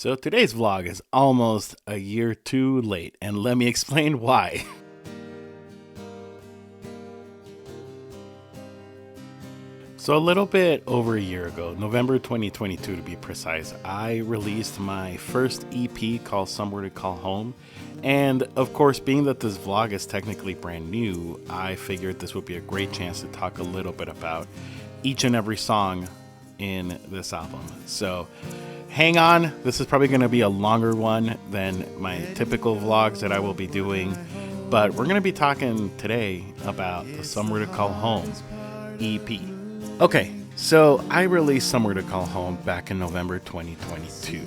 So today's vlog is almost a year too late, and let me explain why. So a little bit over a year ago, November 2022 to be precise, I released my first EP called Somewhere to Call Home. And of course, being that this vlog is technically brand new, I figured this would be a great chance to talk a little bit about each and every song in this album. So hang on, this is probably going to be a longer one than my typical vlogs that I will be doing, but we're going to be talking today about the Somewhere to Call Home EP. Okay, so I released Somewhere to Call Home back in November 2022,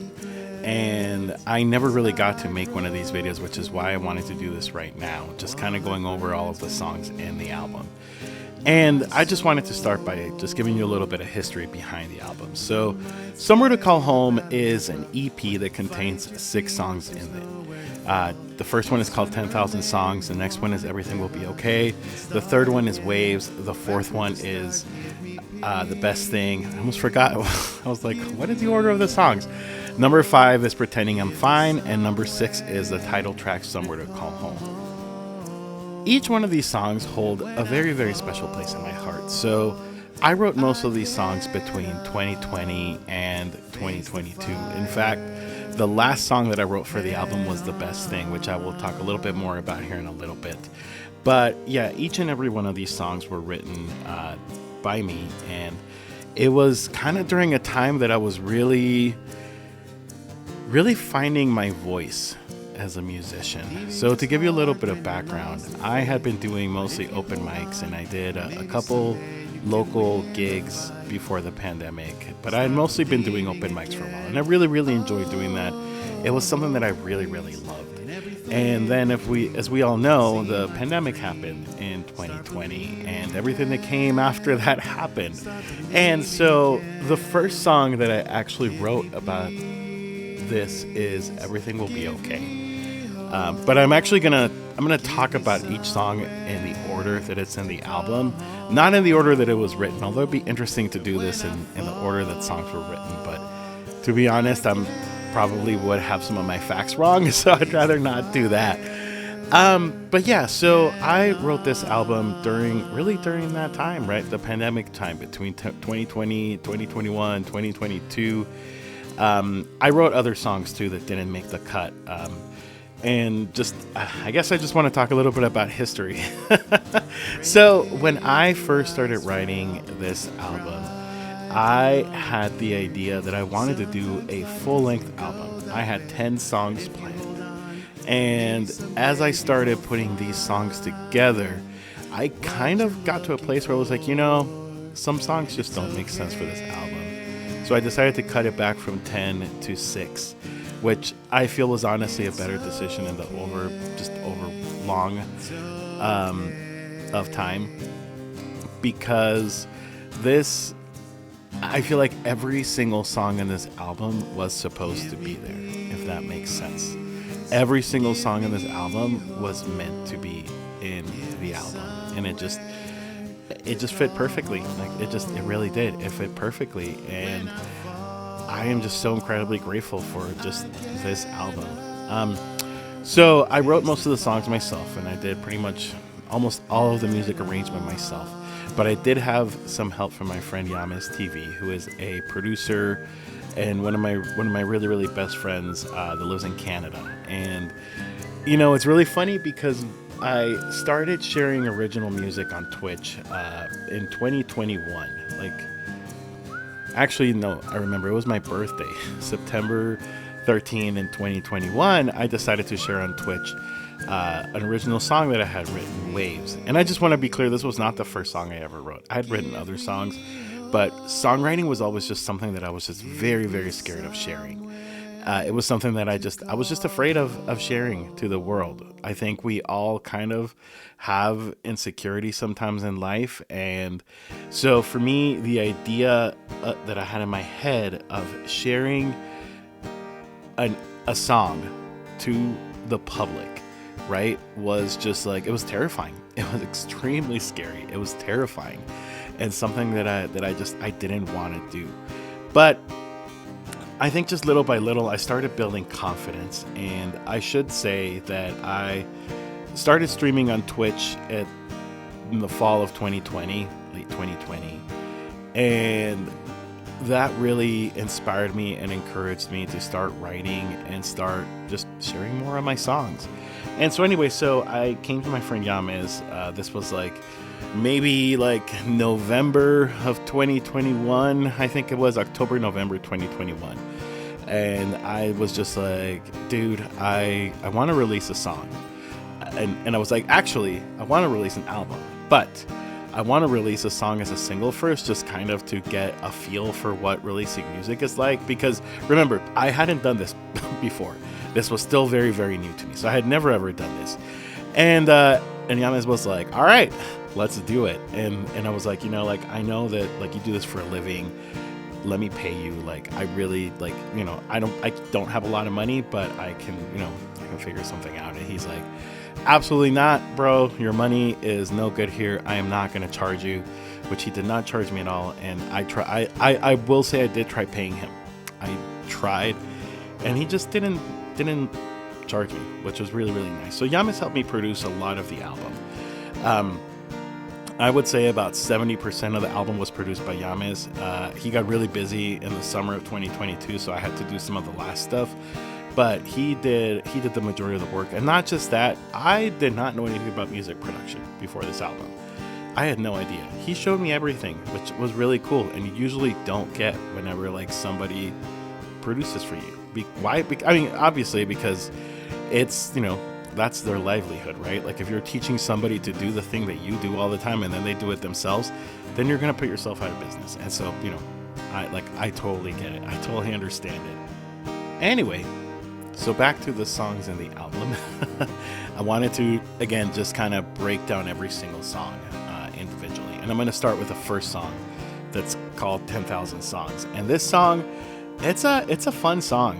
and I never really got to make one of these videos, which is why I wanted to do this right now, just kind of going over all of the songs in the album. And I just wanted to start by just giving you a little bit of history behind the album. So, Somewhere to Call Home is an EP that contains 6 songs in it. The first one is called 10,000 Songs. The next one is Everything Will Be Okay. The third one is Waves. The fourth one is The Best Thing. I almost forgot. I was like, what is the order of the songs? Number 5 is Pretending I'm Fine. And number 6 is the title track, Somewhere to Call Home. Each one of these songs hold a very, very special place in my heart. So I wrote most of these songs between 2020 and 2022. In fact, the last song that I wrote for the album was The Best Thing, which I will talk a little bit more about here in a little bit. But yeah, each and every one of these songs were written by me. And it was kind of during a time that I was really finding my voice as a musician. So to give you a little bit of background, I had been doing mostly open mics, and I did a couple local gigs before the pandemic, but I had mostly been doing open mics for a while, and I really enjoyed doing that. It was something that I really loved. And then as we all know, the pandemic happened in 2020, and everything that came after that happened. And so the first song that I actually wrote about this is Everything Will Be Okay. But I'm gonna talk about each song in the order that it's in the album, not in the order that it was written. Although it'd be interesting to do this in the order that songs were written, but to be honest, I'm probably would have some of my facts wrong, so I'd rather not do that. But yeah, so I wrote this album during that time, right? The pandemic time between 2020, 2021, 2022. I wrote other songs too that didn't make the cut. And just, I guess I just want to talk a little bit about history. So when I first started writing this album, I had the idea that I wanted to do a full-length album. I had 10 songs planned. And as I started putting these songs together, I kind of got to a place where I was like, some songs just don't make sense for this album. So I decided to cut it back from 10 to 6. Which I feel was honestly a better decision in the over long of time, because I feel like every single song in this album was supposed to be there, if that makes sense. Every single song in this album was meant to be in the album, and it just fit perfectly. It really did. It fit perfectly, and I am just so incredibly grateful for just this album. So I wrote most of the songs myself, and I did pretty much almost all of the music arrangement myself. But I did have some help from my friend Yamis TV, who is a producer and one of my really best friends that lives in Canada. And it's really funny because I started sharing original music on Twitch in 2021. Actually, no, I remember it was my birthday, September 13 in 2021. I decided to share on Twitch an original song that I had written, Waves. And I just want to be clear, this was not the first song I ever wrote. I had written other songs, but songwriting was always just something that I was just very scared of sharing. It was something that I was just afraid of sharing to the world. I think we all kind of have insecurity sometimes in life. And so for me, the idea that I had in my head of sharing a song to the public, right, was just like, it was terrifying. It was extremely scary. It was terrifying, and something that I didn't want to do. But I think just little by little, I started building confidence. And I should say that I started streaming on Twitch in the fall of 2020, late 2020. And that really inspired me and encouraged me to start writing and start just sharing more of my songs. And so anyway, so I came to my friend Yames. This was like maybe like November of 2021. I think it was October, November 2021. And I was just like, dude, I want to release a song. And I was like, actually, I want to release an album, but I want to release a song as a single first, just kind of to get a feel for what releasing music is like. Because remember, I hadn't done this before. This was still very, very new to me. So I had never ever done this. And Yames was like, all right, let's do it. And I was like, like, I know that like you do this for a living. Let me pay you. Like, I really like, I don't have a lot of money, but I can, I can figure something out. And he's like, absolutely not, bro. Your money is no good here. I am not going to charge you, which he did not charge me at all. And I will say I did try paying him. I tried, and he just didn't charge me, which was really, really nice. So Yames helped me produce a lot of the album. I would say about 70% of the album was produced by Yames. He got really busy in the summer of 2022, so I had to do some of the last stuff. But he did the majority of the work. And not just that, I did not know anything about music production before this album. I had no idea. He showed me everything, which was really cool. And you usually don't get whenever like somebody produces for you. Why? I mean, obviously because it's, that's their livelihood, right? Like if you're teaching somebody to do the thing that you do all the time and then they do it themselves, then you're going to put yourself out of business. And so, I totally get it. I totally understand it. Anyway, so back to the songs in the album. I wanted to, again, just kind of break down every single song individually. And I'm going to start with the first song that's called 10,000 Songs. And this song, it's a fun song.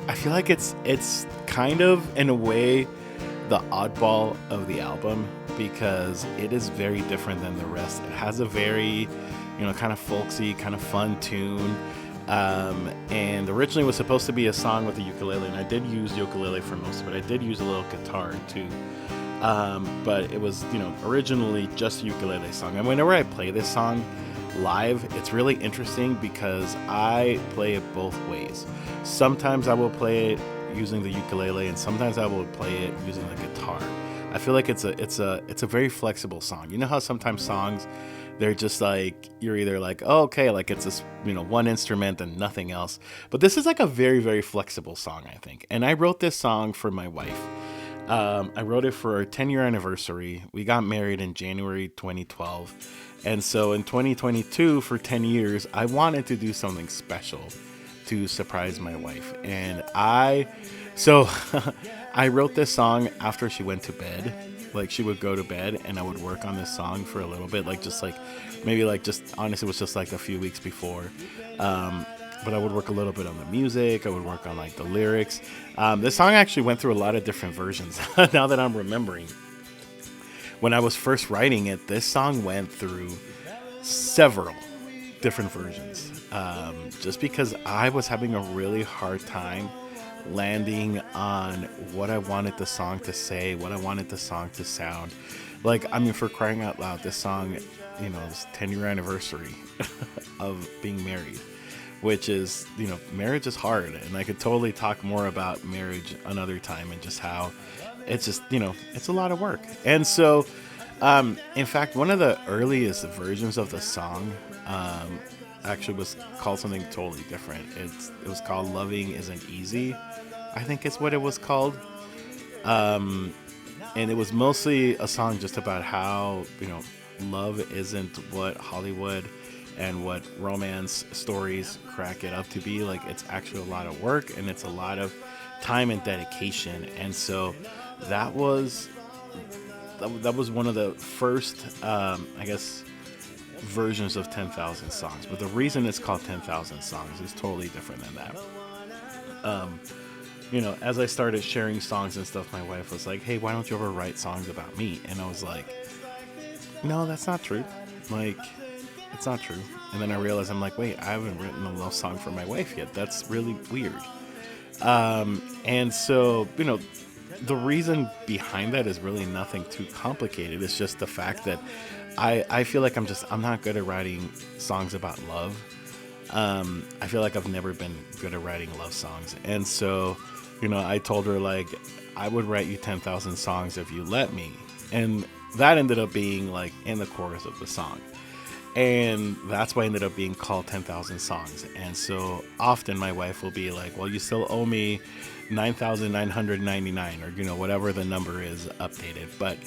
I feel like it's kind of, in a way, the oddball of the album because it is very different than the rest. It has a very, kind of folksy, kind of fun tune. And originally it was supposed to be a song with the ukulele, and I did use ukulele for most of it. I did use a little guitar too. But it was, originally just a ukulele song. And whenever I play this song live, it's really interesting because I play it both ways. Sometimes I will play it using the ukulele, and sometimes I will play it using the guitar. I feel like it's a very flexible song. You know how sometimes songs, they're just like, you're either like, oh, okay, like it's this, one instrument and nothing else. But this is like a very, very flexible song, I think. And I wrote this song for my wife. I wrote it for our 10-year anniversary. We got married in January 2012. And so in 2022, for 10 years, I wanted to do something special to surprise my wife. And I wrote this song after she went to bed. Like she would go to bed and I would work on this song for a little bit, honestly, it was just like a few weeks before. But I would work a little bit on the music. I would work on like the lyrics. This song actually went through a lot of different versions. Now that I'm remembering, when I was first writing it, this song went through several different versions. Just because I was having a really hard time landing on what I wanted the song to say, what I wanted the song to sound. Like, I mean, for crying out loud, this song, it's 10-year anniversary of being married, which is, marriage is hard. And I could totally talk more about marriage another time and just how it's just, it's a lot of work. And so, in fact, one of the earliest versions of the song, actually was called something totally different. It was called Loving Isn't Easy, I think is what it was called. And it was mostly a song just about how, love isn't what Hollywood and what romance stories crack it up to be. Like, it's actually a lot of work and it's a lot of time and dedication. And so that was one of the first, versions of 10,000 Songs. But the reason it's called 10,000 Songs is totally different than that. As I started sharing songs and stuff, my wife was like, hey, why don't you ever write songs about me? And I was like, no, that's not true. Like, It's not true. And then I realized I'm like, wait, I haven't written a love song for my wife yet. That's really weird. And so, the reason behind that is really nothing too complicated. It's just the fact that I feel like I'm not good at writing songs about love. I feel like I've never been good at writing love songs. And so, I told her, like, I would write you 10,000 songs if you let me. And that ended up being like in the chorus of the song. And that's why I ended up being called 10,000 songs. And so often my wife will be like, well, you still owe me 9,999, or, whatever the number is updated. But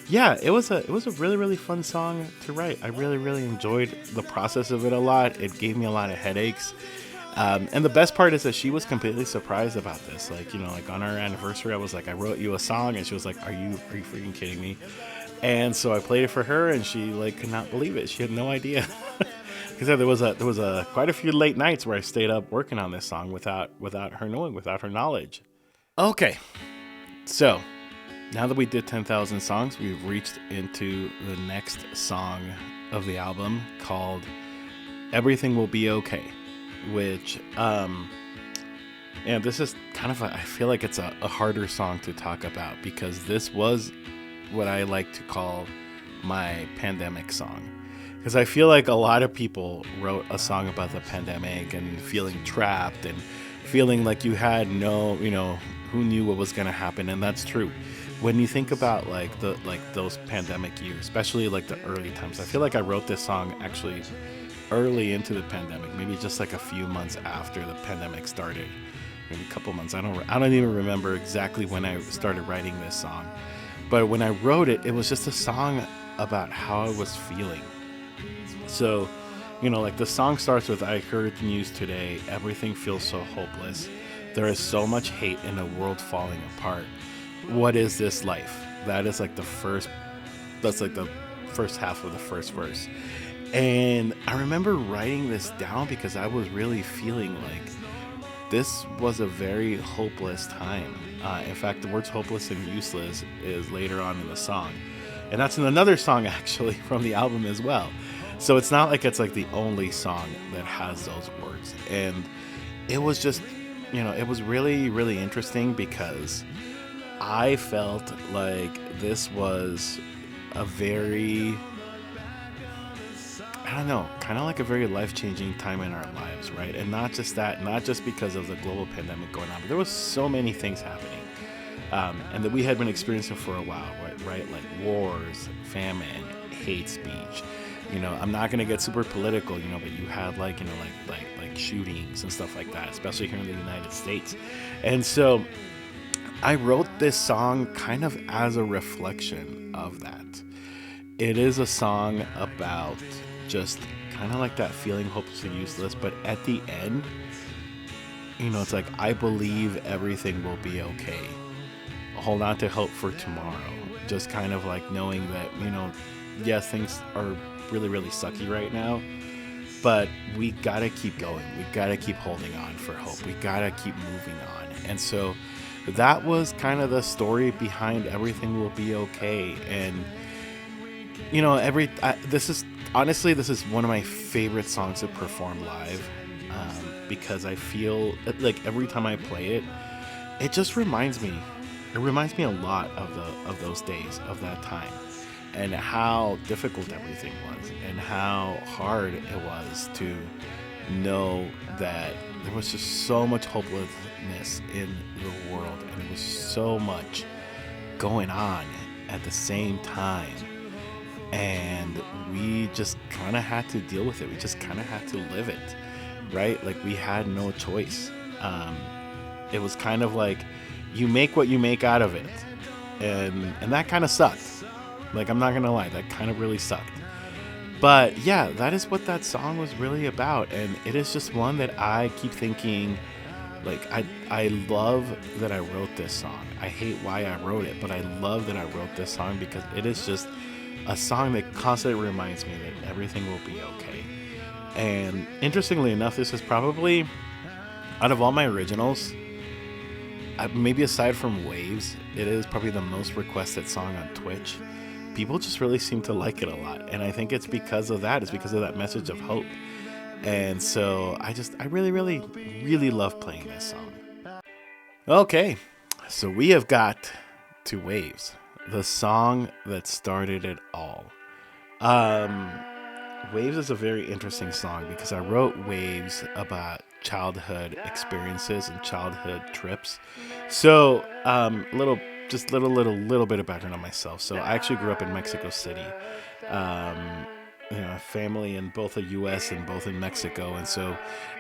yeah, it was a really, really fun song to write. I really, really enjoyed the process of it a lot. It gave me a lot of headaches. And the best part is that she was completely surprised about this. Like, like on our anniversary, I was like, I wrote you a song, and she was like, are you freaking kidding me? And so I played it for her, and she like could not believe it. She had no idea. Because there was quite a few late nights where I stayed up working on this song without her knowing, without her knowledge. Okay, so now that we did 10,000 songs, we've reached into the next song of the album, called "Everything Will Be Okay," which and this is kind of I feel like it's a harder song to talk about, because this was what I like to call my pandemic song. Because I feel like a lot of people wrote a song about the pandemic and feeling trapped and feeling like you had no, who knew what was going to happen. And that's true. When you think about like those pandemic years, especially like the early times, I feel like I wrote this song actually early into the pandemic, maybe just like a few months after the pandemic started, maybe a couple months. I don't even remember exactly when I started writing this song. But when I wrote it, it was just a song about how I was feeling. So, like the song starts with, "I heard the news today, everything feels so hopeless. There is so much hate in a world falling apart. What is this life?" That's like the first half of the first verse. And I remember writing this down because I was really feeling like this was a very hopeless time. In fact, the words "hopeless" and "useless" is later on in the song. And that's in another song, actually, from the album as well. So it's not like it's like the only song that has those words. And it was just, it was really, really interesting, because I felt like this was a very, I don't know, kind of like a very life-changing time in our lives, right? And not just that, not just because of the global pandemic going on, but there was so many things happening, and that we had been experiencing for a while, right? Like wars, famine, hate speech. I'm not gonna get super political, but you had like shootings and stuff like that, especially here in the United States. And so I wrote this song kind of as a reflection of that. It is a song about just kind of like that feeling hopeless and useless, but at the end, it's like, I believe everything will be okay. Hold on to hope for tomorrow. Just kind of like knowing that, yes, things are really, really sucky right now, but we gotta keep going. We gotta keep holding on for hope. We gotta keep moving on. And so that was kind of the story behind "Everything Will Be Okay." And this is one of my favorite songs to perform live, because I feel like every time I play it, it just reminds me a lot of those days, of that time, and how difficult everything was, and how hard it was to know that there was just so much hopelessness in the world, and there was so much going on at the same time, and we just kind of had to deal with it. We just kind of had to live it, right? Like, we had no choice. It was kind of like, you make what you make out of it, and that kind of sucked. Like, I'm not gonna lie, that kind of really sucked. But yeah, that is what that song was really about, and it is just one that I keep thinking, like, I love that I wrote this song. I hate why I wrote it, but I love that I wrote this song, because it is just a song that constantly reminds me that everything will be okay. And interestingly enough, this is probably, out of all my originals, maybe aside from Waves, it is probably the most requested song on Twitch. people just really seem to like it a lot. And I think it's because of that. It's because of that message of hope. And so I really, really, really love playing this song. Okay, so we have got to Waves, the song that started it all. Um, Waves is a very interesting song because I wrote Waves about childhood experiences and childhood trips. So, little bit of background on myself. So, I actually grew up in Mexico City. Um, family in both the U.S. and both in Mexico, and so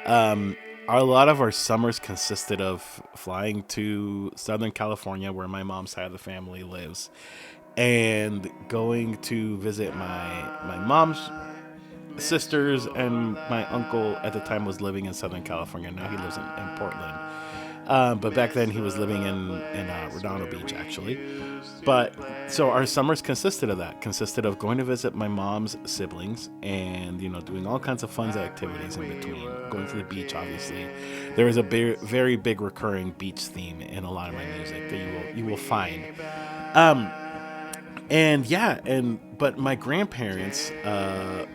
um, a lot of our summers consisted of flying to Southern California, where my mom's side of the family lives, and going to visit my mom's sisters, and my uncle at the time was living in Southern California. Now he lives in Portland. But back then he was living in Redondo Beach, actually. But so our summers consisted of going to visit my mom's siblings and, doing all kinds of fun activities in between. Going to the beach, obviously. There is a very big recurring beach theme in a lot of my music that you will find. Um, but my grandparents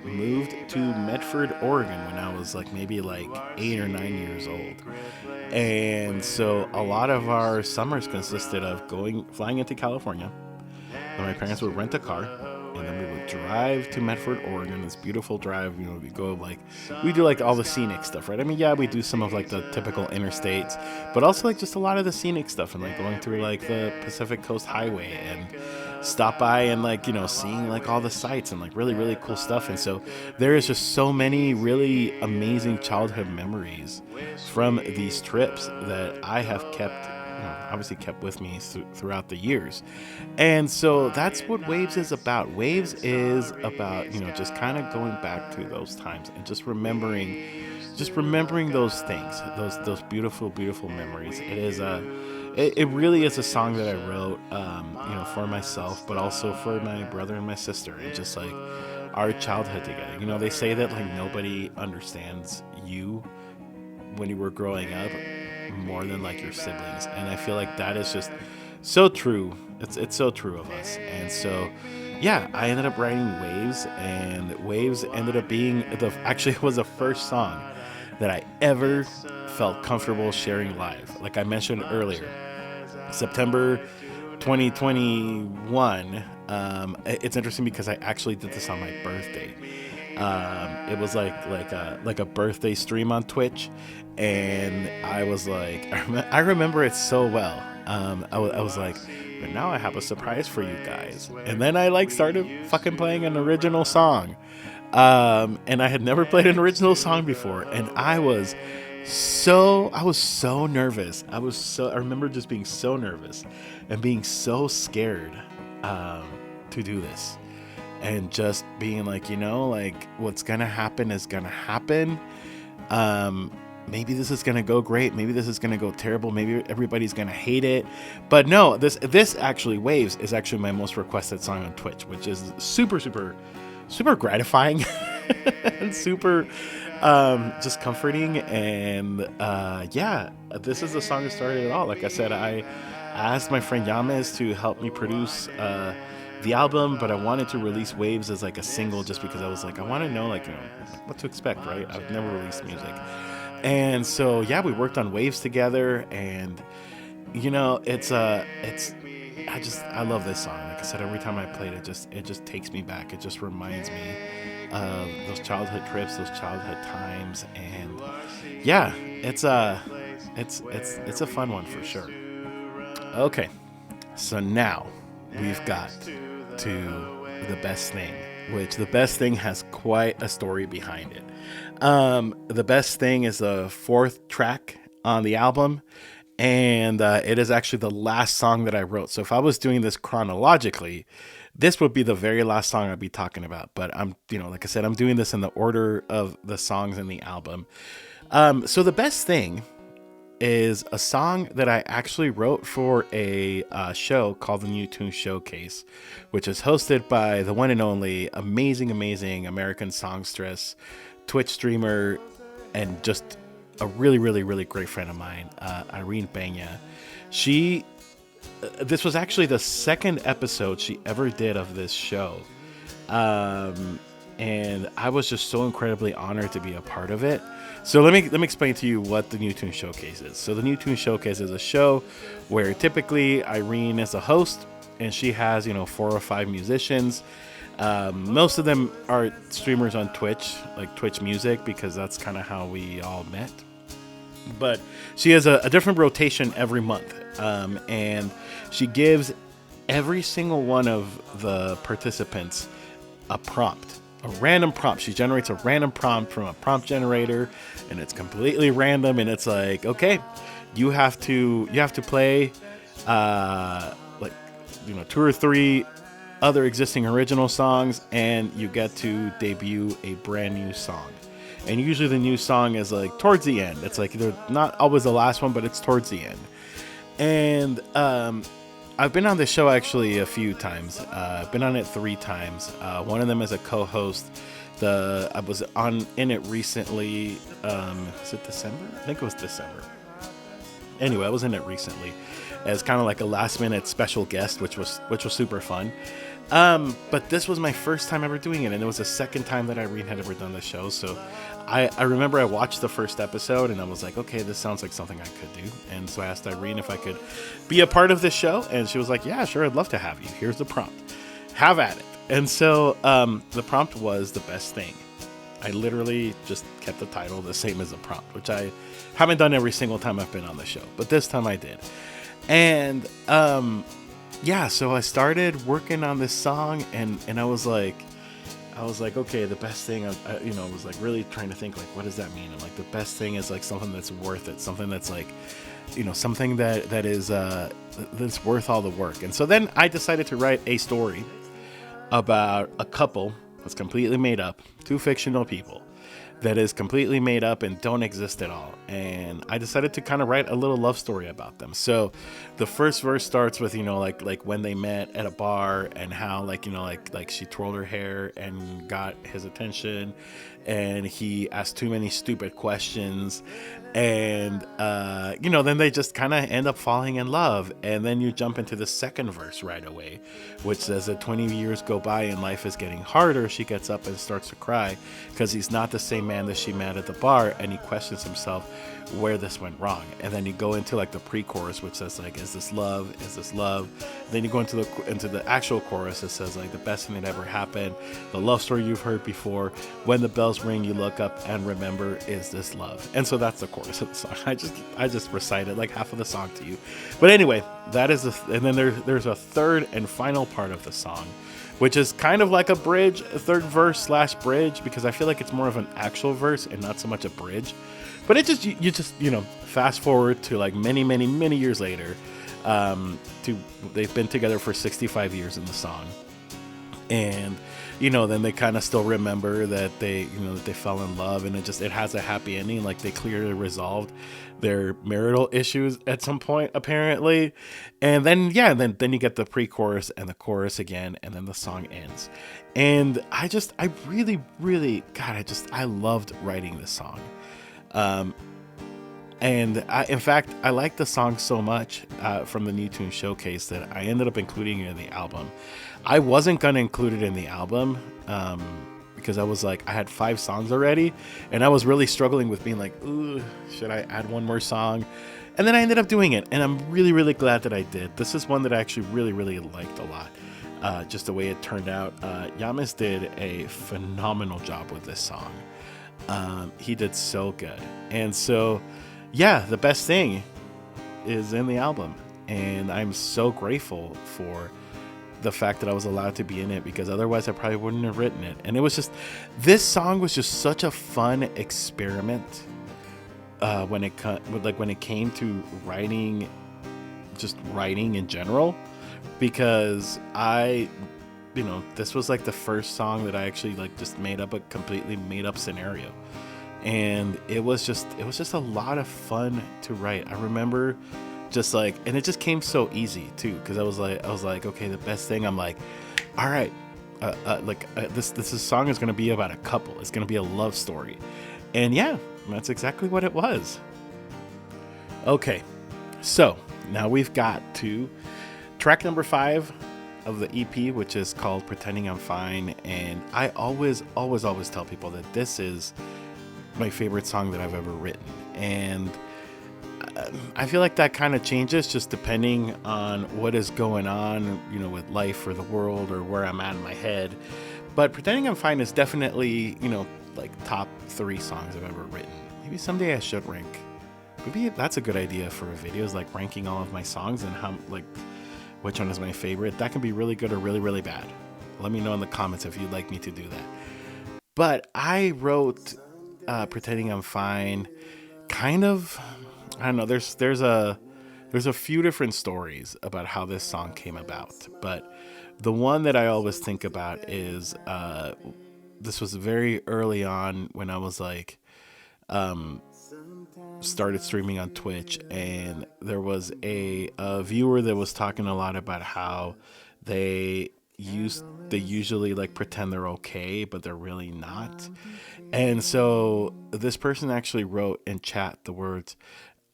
moved to Medford, Oregon when I was maybe 8 or 9 years old. And so a lot of our summers consisted of flying into California. And my parents would rent a car, and then we would drive to Medford, Oregon. This beautiful drive, we do all the scenic stuff, right? I mean, yeah, we do some of the typical interstates, but also just a lot of the scenic stuff, and going through the Pacific Coast Highway, and stop by and seeing all the sights and really, really cool stuff. And so there is just so many really amazing childhood memories from these trips that I have obviously kept with me throughout the years. And so that's what Waves is about. Waves is about, just kind of going back to those times and just remembering those things, those beautiful, beautiful memories. It really is a song that I wrote, for myself, but also for my brother and my sister, and just our childhood together. They say that nobody understands you when you were growing up more than your siblings, and I feel that is just so true. It's so true of us. And so yeah, I ended up writing Waves, and Waves ended up being it was the first song that I ever felt comfortable sharing live. Like I mentioned earlier, September 2021. It's interesting because I actually did this on my birthday. It was like a birthday stream on Twitch, and I was I remember it so well. I was like, but now I have a surprise for you guys. And then I started fucking playing an original song. And I had never played an original song before, and I was so nervous. I remember just being so nervous and being so scared to do this, and just being what's gonna happen is gonna happen. Maybe this is gonna go great, maybe this is gonna go terrible, maybe everybody's gonna hate it. But no, this actually, Waves, is actually my most requested song on Twitch, which is super gratifying and super just comforting. And yeah, this is the song that started it all. Like I said, I asked my friend Yames to help me produce the album, but I wanted to release Waves as a single, just because I was I want to know what to expect, right? I've never released music. And so yeah, we worked on Waves together, and I love this song. Like I said, every time I play it, it just takes me back. It just reminds me of those childhood trips, those childhood times. And yeah, it's a fun one for sure. Okay, so now we've got to The Best Thing, which The Best Thing has quite a story behind it. The Best Thing is the fourth track on the album, and it is actually the last song that I wrote. So if I was doing this chronologically, this would be the very last song I'd be talking about. But I'm, like I said, I'm doing this in the order of the songs in the album. So The Best Thing is a song that I actually wrote for a show called the New Tune Showcase, which is hosted by the one and only amazing American songstress, Twitch streamer, and just a really, really, really great friend of mine, Irene Benya. She this was actually the second episode she ever did of this show. Um, and I was just so incredibly honored to be a part of it. So let me explain to you what the New Tune Showcase is. So the New Tune Showcase is a show where typically Irene is a host, and she has 4 or 5 musicians. Most of them are streamers on Twitch, like Twitch Music, because that's kind of how we all met. But she has a different rotation every month, and she gives every single one of the participants a prompt, a random prompt. She generates a random prompt from a prompt generator, and it's completely random. And it's like, okay, you have to play like 2 or 3 other existing original songs, and you get to debut a brand new song. And usually the new song is like towards the end. It's like they're not always the last one, but it's towards the end. And I've been on this show actually a few times. I've been on it 3 times. One of them as a co-host. I was in it recently. Was it December? I think it was December. Anyway, I was in it recently as kind of like a last minute special guest, which was super fun. But this was my first time ever doing it, and it was the second time that Irene had ever done the show. So I remember I watched the first episode, and I was like, okay, this sounds like something I could do. And so I asked Irene if I could be a part of this show, and she was like, yeah, sure, I'd love to have you. Here's the prompt. Have at it. And so the prompt was The Best Thing. I literally just kept the title the same as the prompt, which I haven't done every single time I've been on the show, but this time I did. And yeah, so I started working on this song, and I was like, okay, the best thing, I was like really trying to think, like, what does that mean? And like, the best thing is like something that's worth it, something that's like, something that is that's worth all the work. And so then I decided to write a story about a couple that's completely made up, 2 fictional people that is completely made up and don't exist at all. And I decided to kind of write a little love story about them. So the first verse starts with, like when they met at a bar, and how like she twirled her hair and got his attention, and he asked too many stupid questions, and then they just kind of end up falling in love. And then you jump into the second verse right away, which says that 20 years go by and life is getting harder. She gets up and starts to cry because he's not the same man that she met at the bar, and he questions himself where this went wrong. And then you go into like the pre-chorus, which says like, is this love? Is this love? Then you go into the actual chorus. It says like, the best thing that ever happened, the love story you've heard before. When the bells ring, you look up and remember, is this love? And so that's the chorus of the song. I just recited like half of the song to you. But anyway, that is and then there's a third and final part of the song, which is kind of like a bridge, a third verse / bridge, because I feel like it's more of an actual verse and not so much a bridge. But it just, you just fast forward to like many, many, many years later. They've been together for 65 years in the song. And, then they kind of still remember that they fell in love, and it has a happy ending. Like they clearly resolved their marital issues at some point, apparently. And then, then you get the pre-chorus and the chorus again, and then the song ends. And I really, really, God, I loved writing this song. And in fact, I liked the song so much from the New Tune Showcase that I ended up including it in the album. I wasn't going to include it in the album because I was like, I had 5 songs already, and I was really struggling with being like, ooh, should I add one more song? And then I ended up doing it, and I'm really, really glad that I did. This is one that I actually really, really liked a lot, just the way it turned out. Yamas did a phenomenal job with this song. He did so good. And so, yeah, the best thing is in the album. And I'm so grateful for the fact that I was allowed to be in it, because otherwise I probably wouldn't have written it. And it was just, this song was just such a fun experiment when it came to writing in general, because this was like the first song that I actually like just made up a completely made up scenario. And it was just a lot of fun to write. I remember just like, and it just came so easy too, because I was like, okay, the best thing, I'm like, all right, this song is going to be about a couple. It's going to be a love story. And yeah, that's exactly what it was. Okay, so now we've got to Track number 5 of the EP, which is called Pretending I'm Fine. And I always tell people that this is my favorite song that I've ever written. And I feel like that kind of changes just depending on what is going on, with life or the world or where I'm at in my head. But Pretending I'm Fine is definitely, like top 3 songs I've ever written. Maybe someday I should rank. Maybe that's a good idea for a video, is like ranking all of my songs and how, like, which one is my favorite. That can be really good or really, really bad. Let me know in the comments if you'd like me to do that. But I wrote Pretending I'm Fine kind of, I don't know, there's a few different stories about how this song came about. But the one that I always think about is this was very early on when I was like started streaming on Twitch, and there was a viewer that was talking a lot about how they usually like pretend they're okay, but they're really not. And so this person actually wrote in chat the words,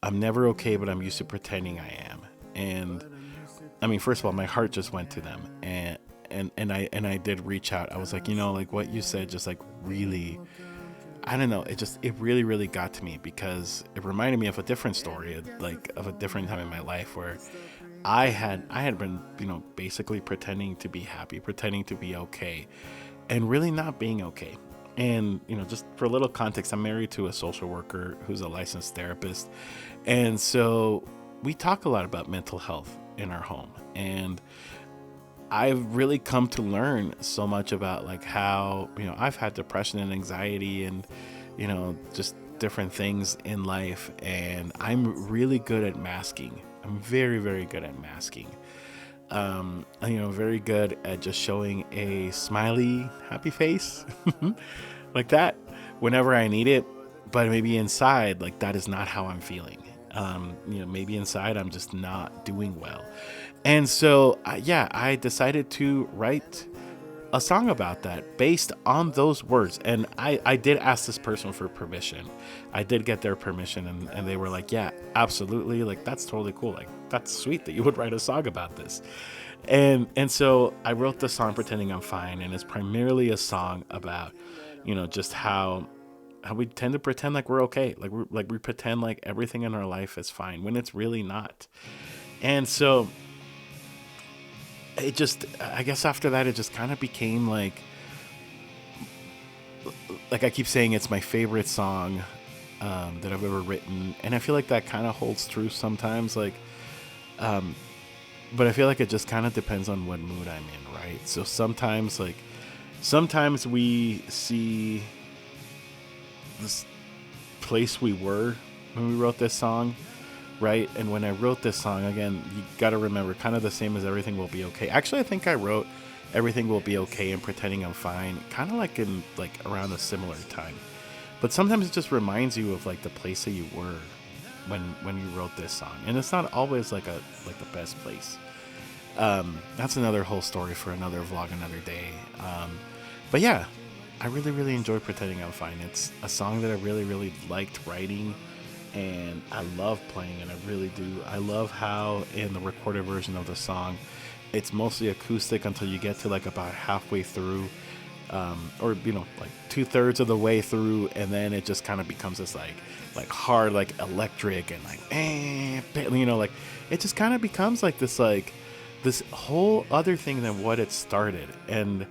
"I'm never okay, but I'm used to pretending I am." And I mean, first of all, my heart just went to them, and I did reach out. I was like, like what you said just like really, I don't know, it really, really got to me, because it reminded me of a different story, like of a different time in my life where I had been, basically pretending to be happy, pretending to be okay, and really not being okay. And, just for a little context, I'm married to a social worker who's a licensed therapist. And so we talk a lot about mental health in our home. And I've really come to learn so much about like how, I've had depression and anxiety and, just different things in life. And I'm really good at masking. I'm very, very good at masking. Very good at just showing a smiley, happy face like that whenever I need it. But maybe inside, like, that is not how I'm feeling. Maybe inside I'm just not doing well. And so, I decided to write a song about that based on those words. And I did ask this person for permission. I did get their permission, and they were like, yeah, absolutely. Like, that's totally cool. Like, that's sweet that you would write a song about this. And so I wrote the song Pretending I'm Fine. And it's primarily a song about, just how we tend to pretend like we're okay. Like we pretend like everything in our life is fine when it's really not. And so I guess after that, it just kind of became like I keep saying, it's my favorite song that I've ever written. And I feel like that kind of holds true sometimes, but I feel like it just kind of depends on what mood I'm in, right? So sometimes we see this place we were when we wrote this song, right? And when I wrote this song, again, you got to remember, kind of the same as Everything Will Be Okay. Actually, I think I wrote Everything Will Be Okay and Pretending I'm Fine kind of like in around a similar time. But sometimes it just reminds you of like the place that you were when you wrote this song, and it's not always like the best place. That's another whole story for another vlog another day. But yeah, I really, really enjoy Pretending I'm Fine. It's a song that I really, really liked writing, and I love playing it. I really do. I love how in the recorded version of the song, it's mostly acoustic until you get to like about halfway through, or 2/3 of the way through, and then it just kind of becomes this like hard, like electric, and like it just kind of becomes like this whole other thing than what it started. And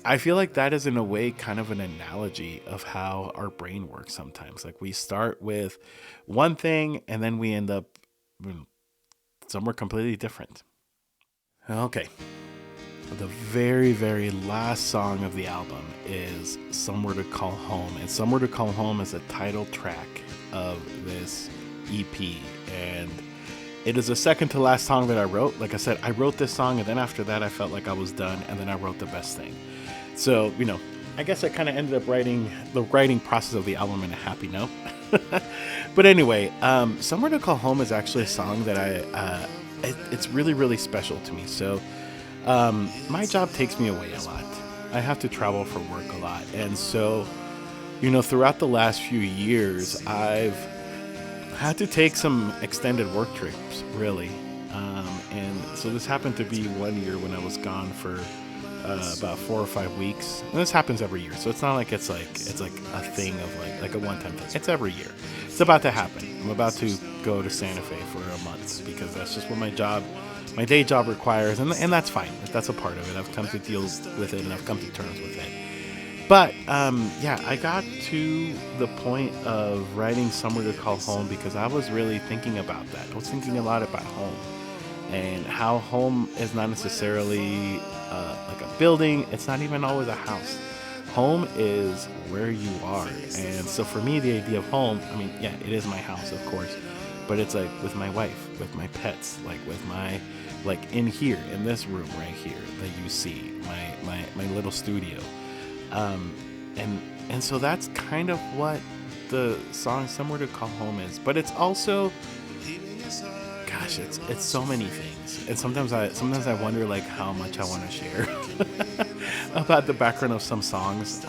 I feel like that is in a way kind of an analogy of how our brain works sometimes. Like, we start with one thing and then we end up somewhere completely different. Okay. The very, very last song of the album is Somewhere to Call Home. And Somewhere to Call Home is the title track of this EP. And it is the second to last song that I wrote. Like I said, I wrote this song, and then after that I felt like I was done, and then I wrote the best thing. So, I guess I kind of ended up writing the writing process of the album in a happy note. But anyway, Somewhere to Call Home is actually a song that it's really, really special to me. So my job takes me away a lot. I have to travel for work a lot. And so, throughout the last few years, I've had to take some extended work trips, really. And so this happened to be one year when I was gone for about 4 or 5 weeks. And this happens every year, so it's not like it's like a thing of like a one-time thing. It's every year. It's about to happen. I'm about to go to Santa Fe for a month because that's just what my day job requires, and that's fine. That's a part of it. I've come to deal with it, and I've come to terms with it. But yeah, I got to the point of writing Somewhere to Call Home because I was really thinking about that. I was thinking a lot about home and how home is not necessarily like a building. It's not even always a house. Home is where you are. And so for me, the idea of home, I mean, yeah, it is my house, of course, but it's like with my wife, with my pets, like with my, like in here, in this room right here that you see, my little studio. Um, and so that's kind of what the song Somewhere to Call Home is. But it's also, gosh, it's so many things. And sometimes I wonder like how much I want to share about the background of some songs.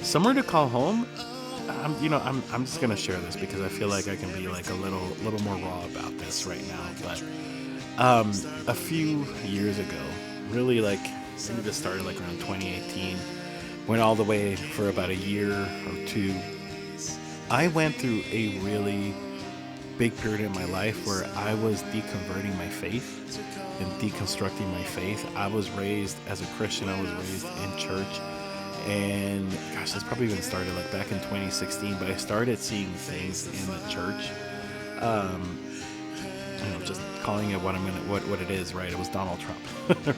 Somewhere to Call Home. I'm just gonna share this because I feel like I can be like a little more raw about this right now. But a few years ago, really like I think this started like around 2018, went all the way for about a year or two. I went through a really big period in my life where I was deconverting my faith and deconstructing my faith. I was raised as a Christian. I was raised in church. And gosh, this probably even started like back in 2016, but I started seeing things in the church. Um, just calling it what it is, right? It was Donald Trump,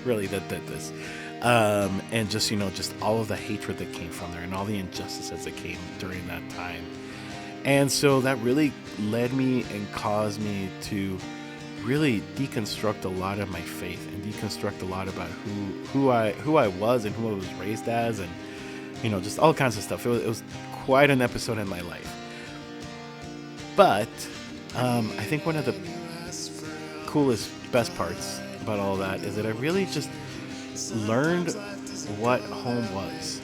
really, that did this, and just all of the hatred that came from there, and all the injustices that came during that time, and so that really led me and caused me to really deconstruct a lot of my faith and deconstruct a lot about who I was and who I was raised as, and just all kinds of stuff. It was quite an episode in my life, but I think one of the coolest, best parts about all that is that I really just learned what home was,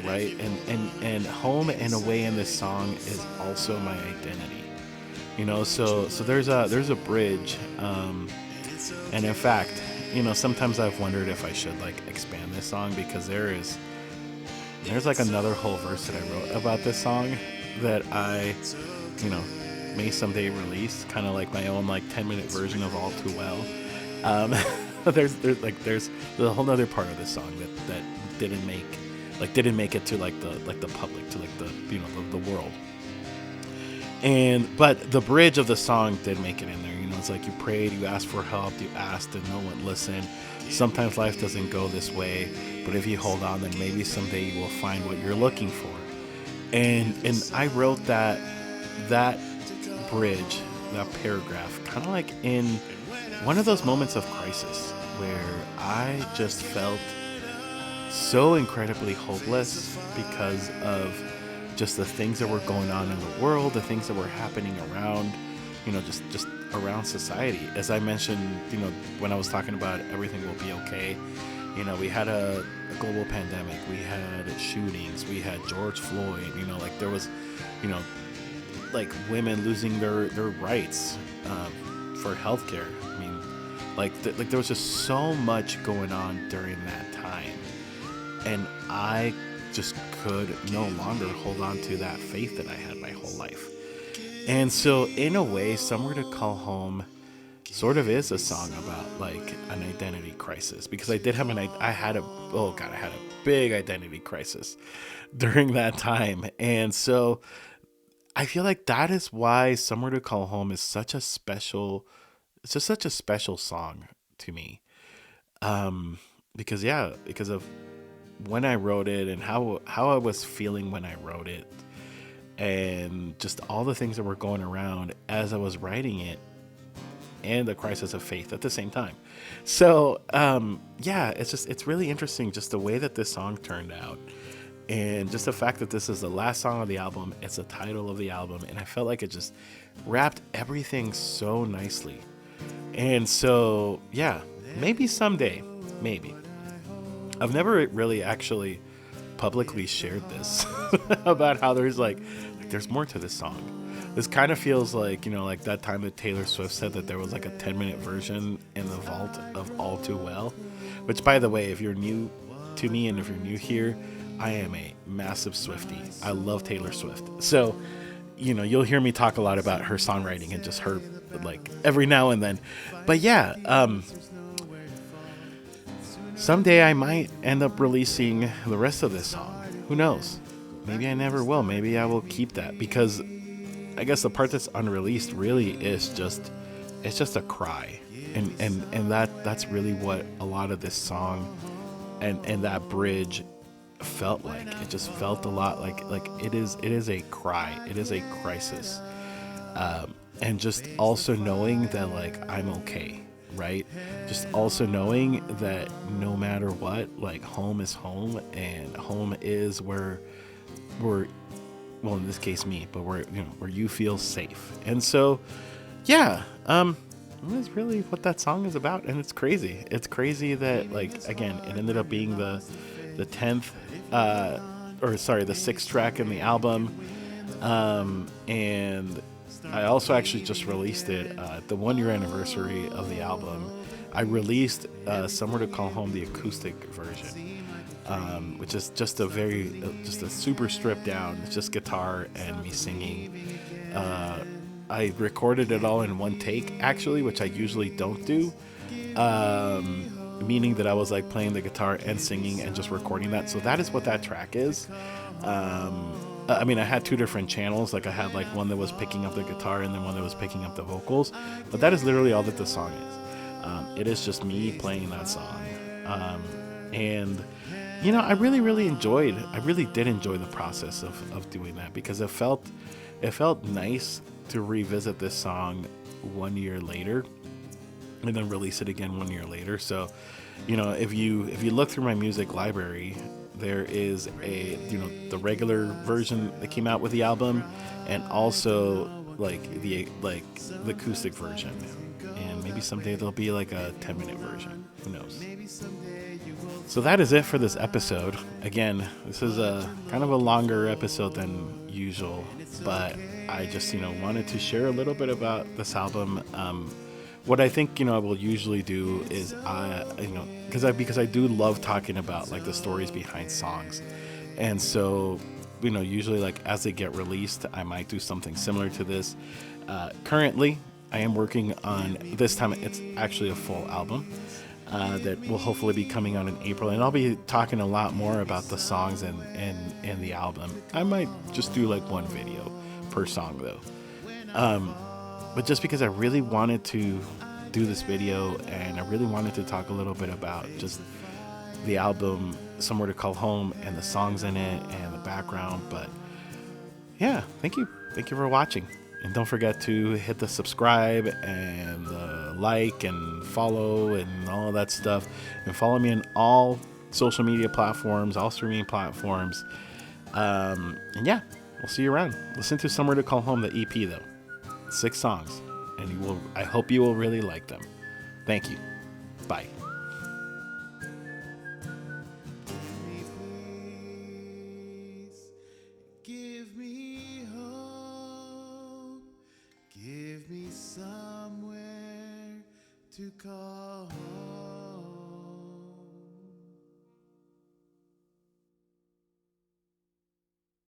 right? And home in a way in this song is also my identity. So there's a bridge, and in fact, sometimes I've wondered if I should like expand this song because there's like another whole verse that I wrote about this song that I may someday release, kind of like my own like 10-minute version of All Too Well. There's a whole other part of this song that didn't make it to like the public, to like the world. But the bridge of the song did make it in there. It's like you prayed, you asked for help, you asked and no one listened. Sometimes life doesn't go this way, but if you hold on, then maybe someday you will find what you're looking for. And I wrote that bridge, that paragraph, kind of like in one of those moments of crisis where I just felt so incredibly hopeless because of just the things that were going on in the world, the things that were happening around, just around society. As I mentioned, when I was talking about everything will be okay, we had a global pandemic, we had shootings, we had George Floyd, like there was, like women losing their rights for healthcare. I mean, like there was just so much going on during that time, and I just could no longer hold on to that faith that I had my whole life. And so in a way, Somewhere to Call Home sort of is a song about like an identity crisis, because I had a big identity crisis during that time. And so I feel like that is why Somewhere to Call Home is such a special song to me. Because of when I wrote it and how I was feeling when I wrote it, and just all the things that were going around as I was writing it, and the crisis of faith at the same time. So it's really interesting just the way that this song turned out, and just the fact that this is the last song of the album. It's the title of the album, and I felt like it just wrapped everything so nicely. And so maybe someday, maybe. I've never really actually publicly shared this about how there's more to this song. This kind of feels like, like that time that Taylor Swift said that there was like a 10-minute version in the vault of All Too Well, which, by the way, if you're new to me and if you're new here, I am a massive Swiftie. I love Taylor Swift. So, you'll hear me talk a lot about her songwriting and just her, like, every now and then. But yeah, someday I might end up releasing the rest of this song. Who knows? Maybe I never will. Maybe I will keep that, because I guess the part that's unreleased really is just, it's just a cry. And that's really what a lot of this song and that bridge felt like. It just felt a lot like it is a cry. It is a crisis. And just also knowing that, like, I'm okay, right? Just also knowing that no matter what, like, home is home, and home is where we're, well, in this case me, but where you feel safe. And so, yeah, that's really what that song is about. And it's crazy that, like, again, it ended up being the 10th, or sorry, the 6th track in the album. And I also actually just released it, the 1 year anniversary of the album. I released Somewhere to Call Home, the acoustic version, which is just just a super stripped down. It's just guitar and me singing. I recorded it all in one take, actually, which I usually don't do. Meaning that I was like playing the guitar and singing and just recording that. So that is what that track is. I mean, I had two different channels. Like, I had like one that was picking up the guitar and then one that was picking up the vocals. But that is literally all that the song is. It is just me playing that song. And I really, really did enjoy the process of doing that, because it felt nice to revisit this song 1 year later and then release it again 1 year later. So, if you look through my music library, there is the regular version that came out with the album, and also the acoustic version. And maybe someday there'll be like a 10-minute version. Who knows? So that is it for this episode. Again, this is a kind of a longer episode than usual, but I just wanted to share a little bit about this album. What I think I will usually do is because I do love talking about like the stories behind songs, and so usually, like, as they get released, I might do something similar to this. Currently, I am working on, this time it's actually a full album that will hopefully be coming out in April, and I'll be talking a lot more about the songs and the album. I might just do like one video per song though. But just because I really wanted to do this video, and I really wanted to talk a little bit about just the album Somewhere to Call Home and the songs in it and the background. But yeah, thank you for watching, and don't forget to hit the subscribe and the like and follow and all of that stuff, and follow me on all social media platforms, all streaming platforms. And yeah, we'll see you around. Listen to Somewhere to Call Home, the EP though. 6 songs, and I hope you will really like them. Thank you. Bye. Give me hope. Give me somewhere to call home.